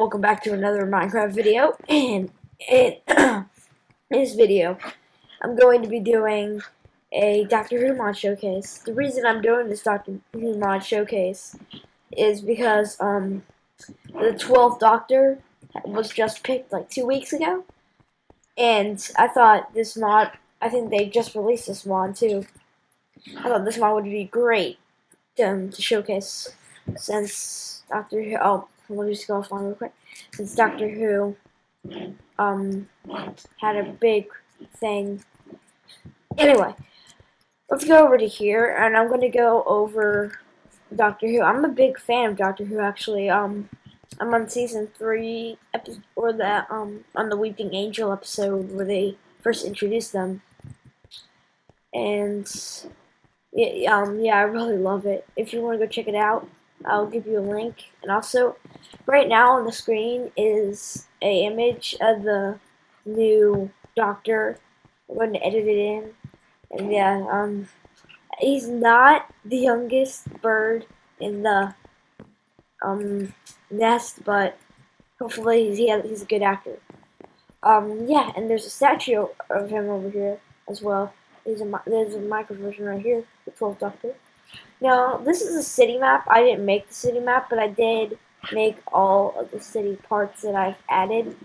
welcome back to another Minecraft video. And in this video, I'm going to be doing a Doctor Who mod showcase. The reason I'm doing this Doctor Who mod showcase is because the 12th Doctor was just picked like 2 weeks ago, and I thought this mod. I think they just released this mod too. I thought this mod would be great to showcase since Doctor Who. Oh, let me just go offline real quick. Since Doctor Who had a big thing. Anyway, let's go over to here, and I'm going to go over Doctor Who. I'm a big fan of Doctor Who, actually. I'm on season 3, or the on the Weeping Angel episode where they first introduced them, and yeah, I really love it. If you want to go check it out, I'll give you a link. And also, right now on the screen is an image of the new Doctor. I'm going to edit it in. And yeah, he's not the youngest bird in the nest, but hopefully he's a good actor. Yeah, and there's a statue of him over here as well. There's a micro version right here, the 12th Doctor. Now, this is a city map. I didn't make the city map, but I did make all of the city parts that I've added.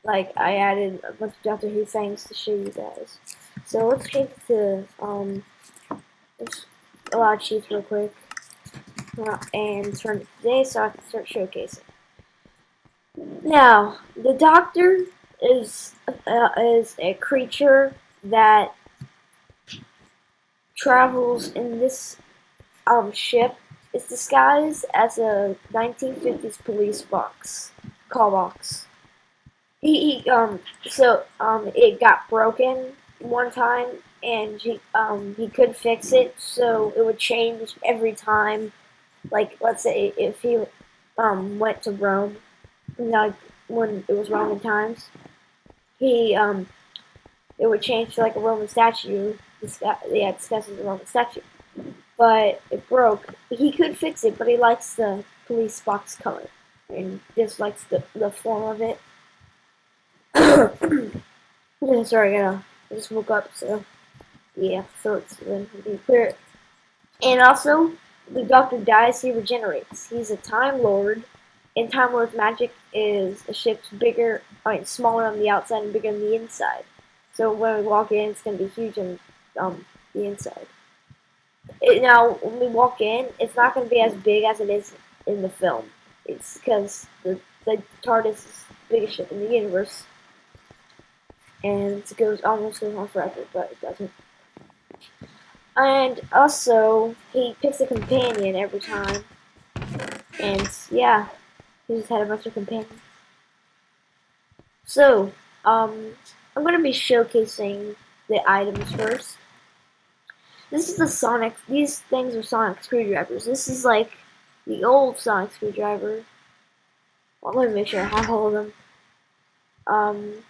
Like, I added a bunch of Doctor Who things to show you guys. So let's change to, let's allow cheats real quick. And turn it today so I can start showcasing. Now, the Doctor is a creature that travels in this ship. It's disguised as a 1950s police call box. It got broken one time, and he could fix it, so it would change every time. Like, let's say if he went to Rome, like when it was Roman times, it would change to like a Roman statue. Disguised as a Roman statue. But it broke. He could fix it, but he likes the police box color and dislikes the form of it. Sorry, I just woke up, so yeah, so it's been clear. And also, the Doctor dies, he regenerates. He's a Time Lord, and Time Lord's magic is a ship's smaller on the outside and bigger on the inside. So when we walk in, it's going to be huge on the inside. Now, when we walk in, it's not going to be as big as it is in the film. It's because the TARDIS is the biggest ship in the universe. And it almost goes on forever, but it doesn't. And also, he picks a companion every time. And yeah, he just had a bunch of companions. So, I'm going to be showcasing the items first. This is these things are sonic screwdrivers. This is like the old sonic screwdriver. Well, let me make sure I have all of them.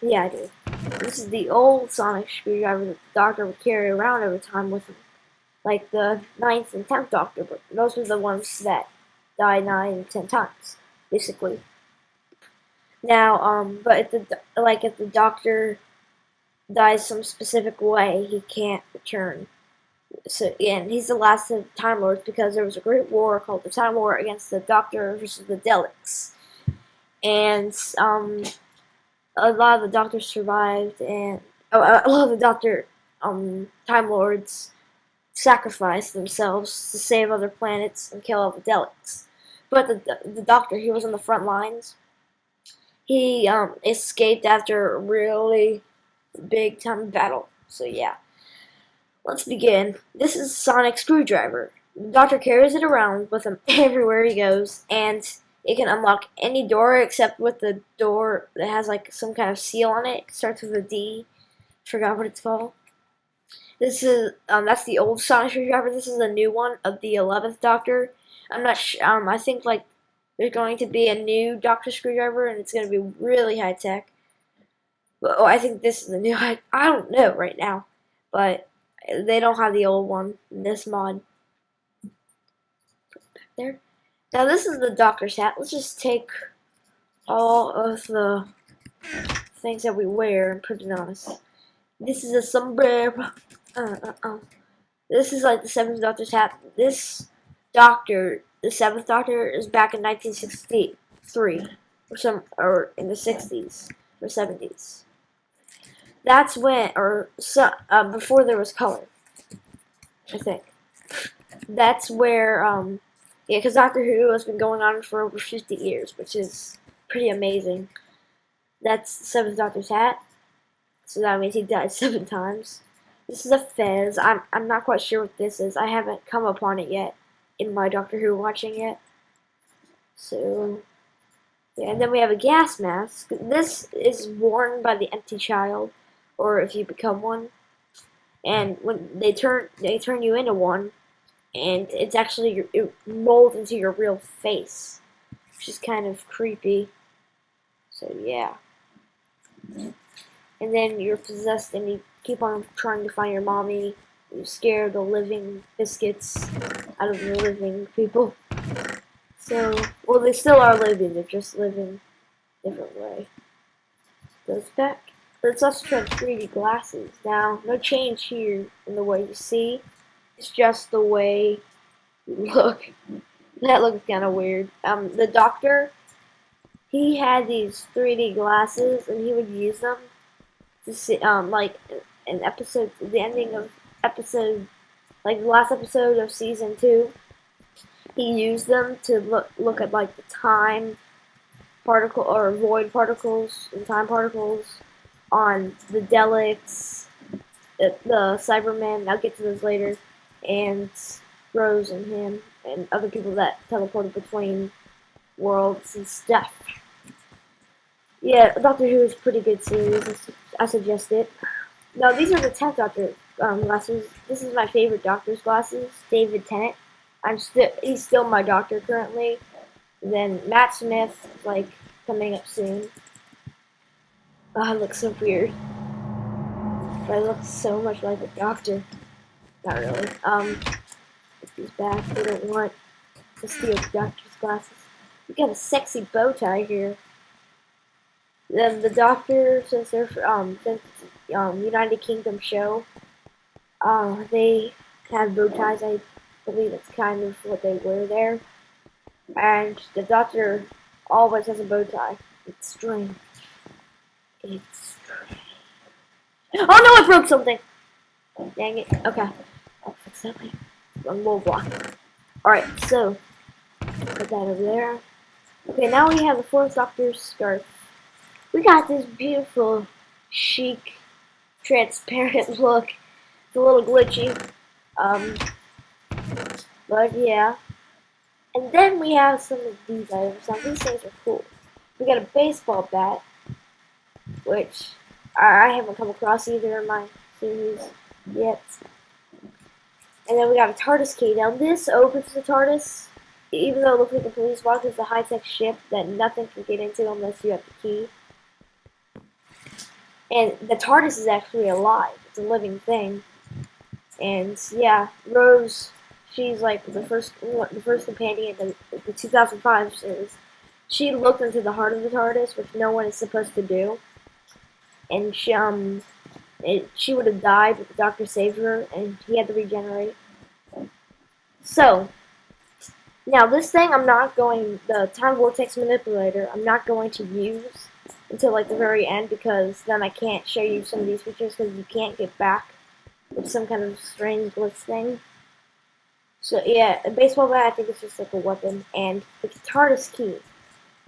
Yeah, I do. This is the old sonic screwdriver that the Doctor would carry around every time with him. Like the 9th and 10th Doctor, but those were the ones that died 9 and 10 times, basically. Now, but if the Doctor dies some specific way, he can't return. So, and he's the last of the Time Lords because there was a great war called the Time War against the Doctor versus the Daleks. And, a lot of the Doctors survived, and a lot of the Time Lords sacrificed themselves to save other planets and kill all the Daleks. But the Doctor, he was on the front lines. He escaped after a really big time battle. So yeah. Let's begin. This is a sonic screwdriver. The Doctor carries it around with him everywhere he goes, and it can unlock any door except with the door that has like some kind of seal on it. It starts with a D. Forgot what it's called. This is that's the old sonic screwdriver. This is the new one of the 11th Doctor. I'm not sure. I think like there's going to be a new Doctor screwdriver, and it's going to be really high tech. But I think this is the new. I don't know right now, but they don't have the old one in this mod. Back there. Now this is the Doctor's hat. Let's just take all of the things that we wear and put it on us. This is a sombrero. This is like the Seventh Doctor's hat. This Doctor, the Seventh Doctor, is back in 1963, or in the 60s or 70s. That's when, before there was color, I think. That's where, yeah, because Doctor Who has been going on for over 50 years, which is pretty amazing. That's the Seventh Doctor's hat, so that means he died 7 times. This is a fez. I'm not quite sure what this is. I haven't come upon it yet in my Doctor Who watching yet. So, yeah, and then we have a gas mask. This is worn by the empty child, or if you become one. And when they turn you into one, and it's actually it molds into your real face, which is kind of creepy. So yeah. And then you're possessed, and you keep on trying to find your mommy. You scare the living biscuits out of the living people. So, well, they still are living. They're just living a different way. Goes back. Let's also try 3D glasses. Now, no change here in the way you see. It's just the way you look. That looks kind of weird. The doctor, he had these 3D glasses, and he would use them to see, like an episode, the ending of episode, like the last episode of season 2. He used them to look at like the time particle or void particles and time particles on the Daleks, the Cybermen. I'll get to those later, and Rose and him and other people that teleported between worlds and stuff. Yeah, Doctor Who is a pretty good series. I suggest it. Now, these are the 10th Doctor glasses. This is my favorite Doctor's glasses, David Tennant. He's still my Doctor currently. And then Matt Smith, like, coming up soon. Oh, I look so weird. But I look so much like the Doctor. Not really. He's back. They don't want to steal the Doctor's glasses. We got a sexy bow tie here. Then the Doctor, since they're United Kingdom show, they have bow ties. I believe that's kind of what they wear there. And the Doctor always has a bow tie. It's strange. It's strange. Oh no! I broke something. Dang it. Okay, I'll fix that later. One more block. All right, so put that over there. Okay, now we have the 4th Doctor's scarf. We got this beautiful, chic, transparent look. It's a little glitchy. But yeah. And then we have some of these items. Now, these things are cool. We got a baseball bat, which I haven't come across either in my series yet. And then we got a TARDIS key. Now, this opens the TARDIS, even though it looks like a police box. It's a high-tech ship that nothing can get into unless you have the key. And the TARDIS is actually alive. It's a living thing. And yeah, Rose, she's like the first companion in the 2005 series. She looked into the heart of the TARDIS, which no one is supposed to do. And she would have died, but the Doctor saved her, and he had to regenerate. So, now this thing, the Time Vortex Manipulator, I'm not going to use until like the very end, because then I can't show you some of these features because you can't get back with some kind of strange glitch thing. So yeah, a baseball bat, I think it's just like a weapon, and the TARDIS key.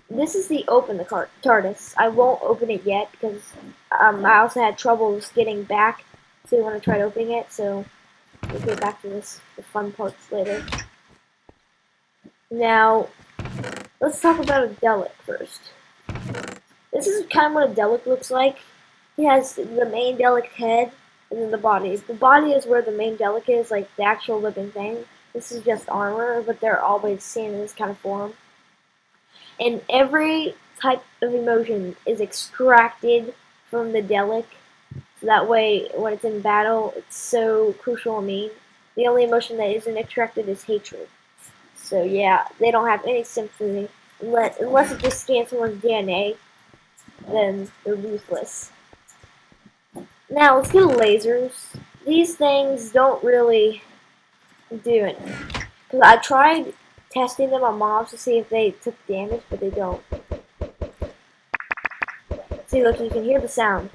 This is the open the TARDIS. I won't open it yet because I also had troubles getting back to when I tried opening it, so we'll get back to the fun parts later. Now, let's talk about a Dalek first. This is kind of what a Dalek looks like. He has the main Dalek head and then the body. The body is where the main Dalek is, like the actual living thing. This is just armor, but they're always seen in this kind of form. And every type of emotion is extracted from the Dalek. So that way, when it's in battle, it's so crucial and mean. The only emotion that isn't extracted is hatred. So yeah, they don't have any sympathy. unless it just scans someone's DNA, then they're useless. Now let's go to lasers. These things don't really do anything. Because I tried testing them on mobs to see if they took damage, but they don't. See, look, you can hear the sound,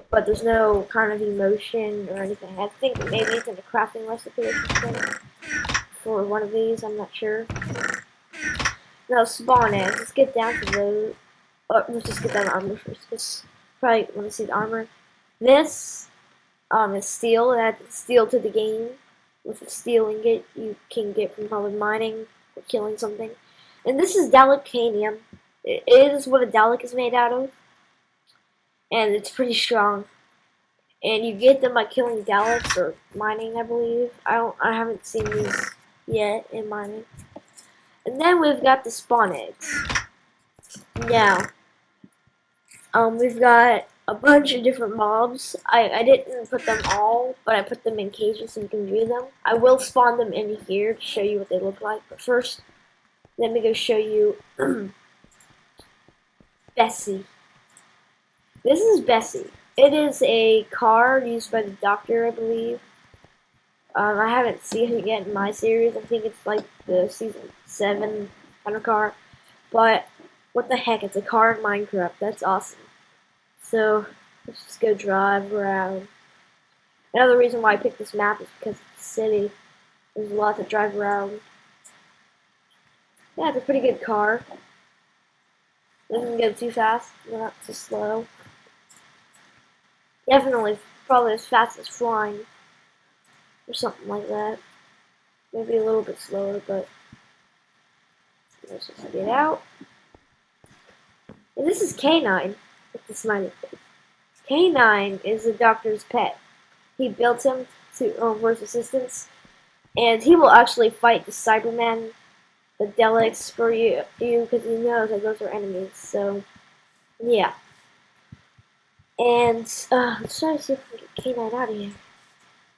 but there's no kind of emotion or anything. I think maybe it's in the crafting recipe or something for one of these, I'm not sure. Now, spawn eggs. Let's get down to those. Oh, let's just get down to armor first, because probably want to see the armor. This is steel. It adds steel to the game. With a steel ingot, you can get from probably mining or killing something. And this is Dalek. It is what a Dalek is made out of. And it's pretty strong. And you get them by killing Daleks or mining, I believe. I haven't seen these yet in mining. And then we've got the spawn eggs. Now, we've got a bunch of different mobs. I didn't put them all, but I put them in cages so you can view them. I will spawn them in here to show you what they look like. But first, let me go show you Bessie. This is Bessie. It is a car used by the Doctor, I believe. I haven't seen it yet in my series. I think it's like the season 7 kind of car. But what the heck? It's a car in Minecraft. That's awesome. So let's just go drive around. Another reason why I picked this map is because it's a city. There's a lot to drive around. Yeah, it's a pretty good car. Doesn't go too fast. Not too slow. Definitely, probably as fast as flying. Or something like that. Maybe a little bit slower, but let's just get out. And this is K9 with the smiley face. K9 is the Doctor's pet. He built him to for his assistance, and he will actually fight the Cybermen, the Daleks for you because he knows that those are enemies. So, yeah. And let's try to see if we can get K9 out of here.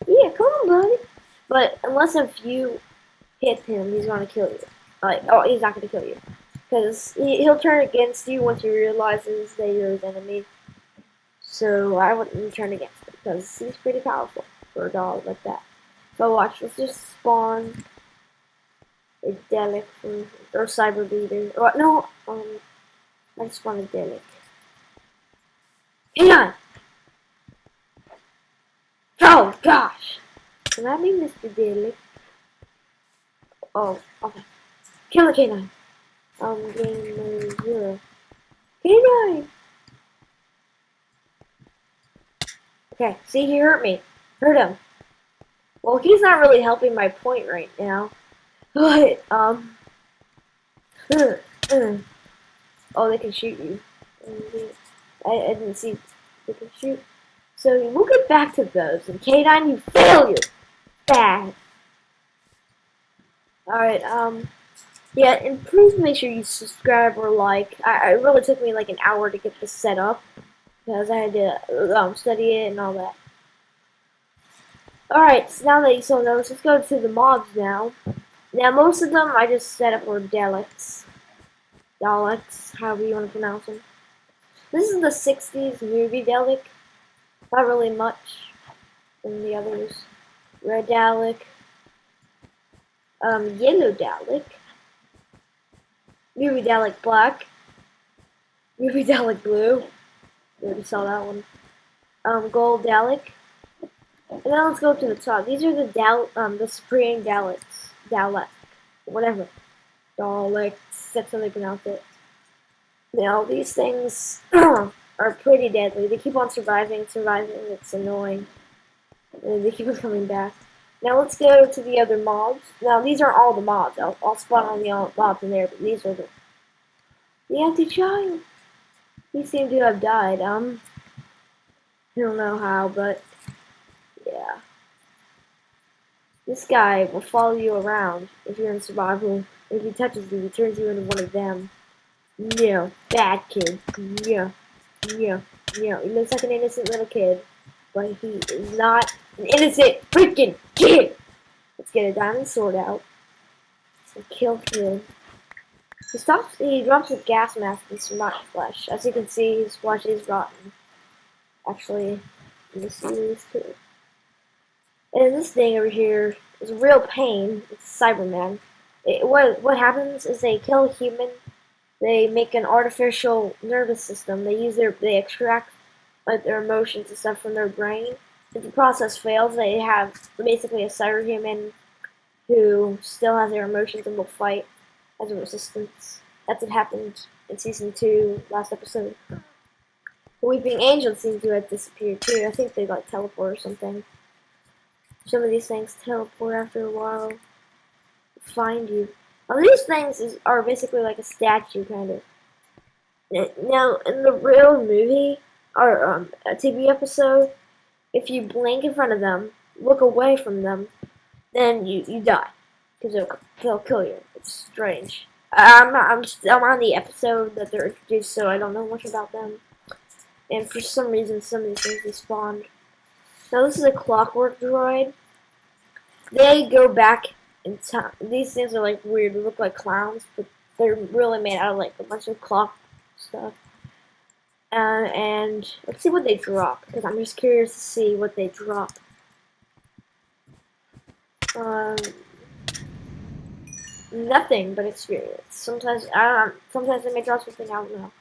Yeah, come on, buddy. But unless if you hit him, he's gonna kill you. Oh, he's not gonna kill you, because he'll turn against you once he realizes that you're his enemy. So I wouldn't turn against him because he's pretty powerful for a dog like that. So watch, let's just spawn a Dalek or Cyber Leader. Oh, no, I just spawned a Dalek. Hang on. Oh gosh! Can that be Mr. Dalek? Oh, okay. Kill the K9. Game 0. K9! Okay, see, he hurt me. Hurt him. Well, he's not really helping my point right now. But, oh, they can shoot you. I didn't see they can shoot. So we'll get back to those. And K9, you failure! Bad. Alright, yeah, and please make sure you subscribe or like. It really took me like an hour to get this set up, because I had to study it and all that. Alright, so now that you saw those, let's go to the mobs now. Now, most of them I just set up for Daleks. Daleks, however you want to pronounce them. This is the 60s movie Dalek. Not really much than the others. Red Dalek. Yellow Dalek. Movie Dalek Black. Movie Dalek Blue. We already saw that one. Gold Dalek. And then let's go to the top. These are the Supreme Daleks. Dalek. Whatever. Daleks. That's how they pronounce it. Now, these things are pretty deadly. They keep on surviving. It's annoying. And they keep on coming back. Now let's go to the other mobs. Now these are all the mobs. I'll spawn on the mobs in there, but these are the anti-child. He seem to have died. I don't know how, but yeah. This guy will follow you around if you're in survival. If he touches you, he turns you into one of them. Yeah, bad kid. Yeah. He looks like an innocent little kid, but he is not an innocent freaking kid. Let's get a diamond sword out and kill him. He drops a gas mask in smart flesh. As you can see, his flesh is rotten. Actually, in the series too. And this thing over here is a real pain. It's Cyberman. What happens is they kill a human. They make an artificial nervous system. They extract like their emotions and stuff from their brain. If the process fails, they have basically a cyberhuman who still has their emotions and will fight as a resistance. That's what happened in season 2, last episode. The Weeping Angel seems to have disappeared too. I think they like teleport or something. Some of these things teleport after a while. Find you. Now these things are basically like a statue kind of. Now in the real movie or a TV episode, if you blink in front of them, look away from them, then you die because they'll kill you. It's strange. I'm on the episode that they're introduced, so I don't know much about them. And for some reason, some of these things despawned. Now this is a clockwork droid. They go back in time. These things are like weird. They look like clowns, but they're really made out of like a bunch of clock stuff. And let's see what they drop, because I'm just curious to see what they drop. Nothing but experience. Sometimes sometimes they may drop something, I don't know.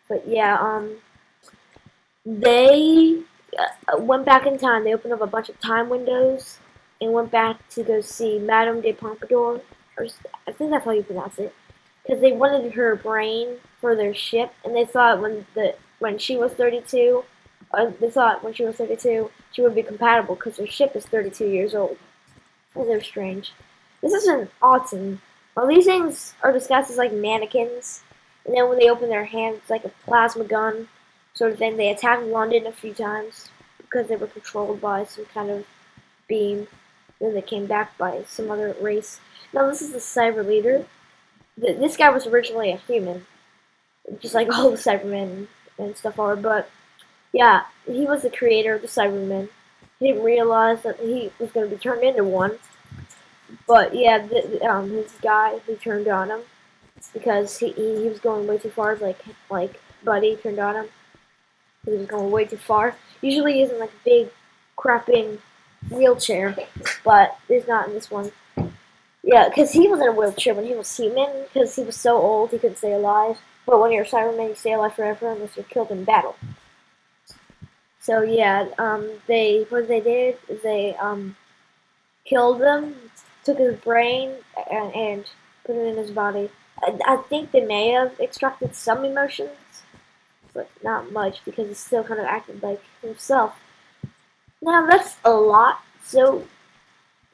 But yeah, they went back in time. They opened up a bunch of time windows and went back to go see Madame de Pompadour, or I think that's how you pronounce it, because they wanted her brain for their ship, and they thought when she was 32, she would be compatible because her ship is 32 years old. And they're strange. This is an autumn. Well, these things are disguised as like mannequins, and then when they open their hands, it's like a plasma gun sort of thing. They attacked London a few times because they were controlled by some kind of beam. Then they came back by some other race. Now this is the Cyber Leader. This guy was originally a human, just like all the Cybermen and stuff are. But yeah, he was the creator of the Cybermen. He didn't realize that he was going to be turned into one. But yeah, his guy, he turned on him because he was going way too far. Like Buddy turned on him. He was going way too far. Usually he's in like a big, crapping wheelchair, but he's not in this one. Yeah, because he was in a wheelchair when he was human, because he was so old he couldn't stay alive. But when you're a Cyberman, you stay alive forever unless you're killed in battle. So yeah, what they did is they killed him, took his brain, and put it in his body. I think they may have extracted some emotions, but not much because he still kind of acted like himself. Now that's a lot, so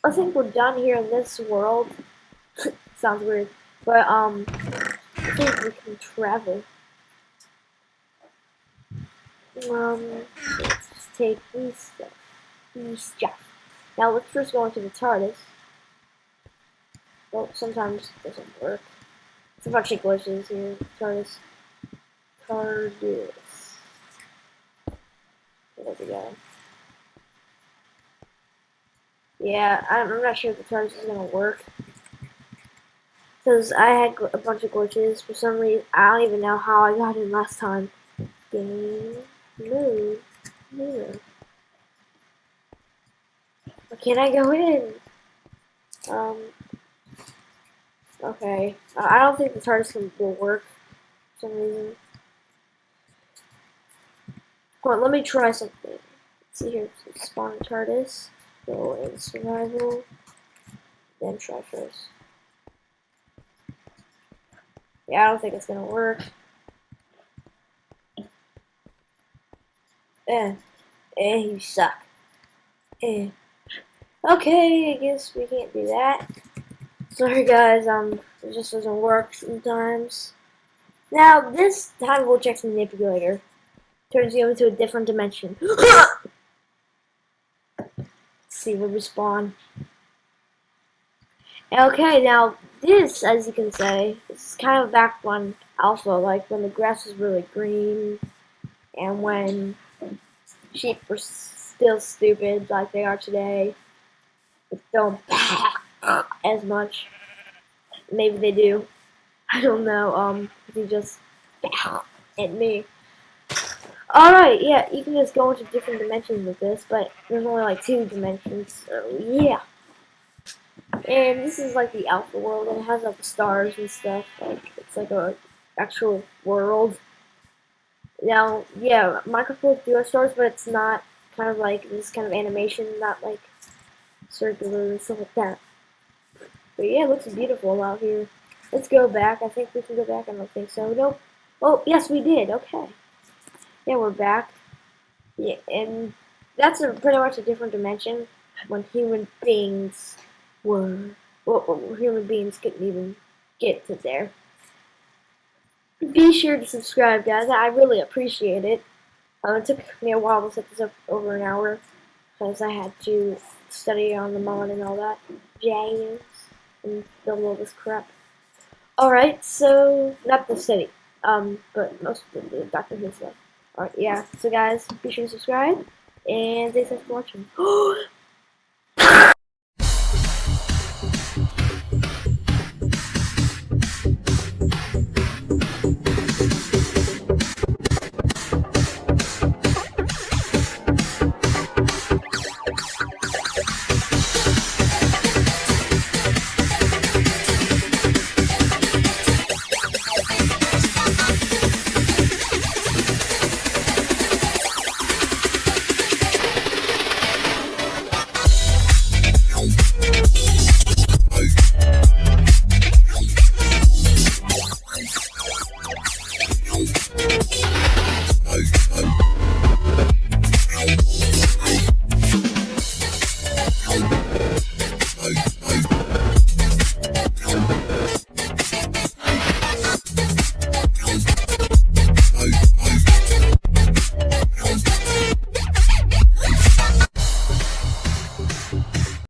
I think we're done here in this world. Sounds weird, but I think we can travel. Let's just take these stuff. Now let's first go into the TARDIS. Well, sometimes it doesn't work. It's a bunch of glitches here. TARDIS. There we go. Yeah, I'm not sure if the TARDIS is gonna work. Because I had a bunch of glitches. For some reason, I don't even know how I got in last time. Game move. Here. Why can't I go in? Okay. I don't think the TARDIS will work for some reason. Hold on, let me try something. Let's see here. Spawn TARDIS. Go in survival. Then try first. Yeah, I don't think it's gonna work. You suck. Okay, I guess we can't do that. Sorry guys, it just doesn't work sometimes. Now, this time vortex manipulator turns you into a different dimension. Let's see, we'll respawn. Okay, now this, as you can say, is kind of back when Alpha, like when the grass was really green, and when sheep were still stupid like they are today. They don't as much. Maybe they do. I don't know, he just at me. Alright, yeah, you can just go into different dimensions with this, but there's only like 2 dimensions, so yeah. And this is like the alpha world, and it has like the stars and stuff. Like it's like a actual world. Now, yeah, Minecraft do have stars, but it's not kind of like this kind of animation, not like circular and stuff like that. But yeah, it looks beautiful out here. Let's go back. I think we can go back. I don't think so. Nope. Oh, yes, we did. Okay. Yeah, we're back. Yeah, and that's pretty much a different dimension when human beings were, well, human beings couldn't even get to there. Be sure to subscribe, guys. I really appreciate it. It took me a while to set this up, over an hour, because I had to study on the mod and all that jazz and build all this crap. Alright, so, not the city, but most of the Doctor Who stuff. Alright, yeah, so guys, be sure to subscribe, and thanks for watching.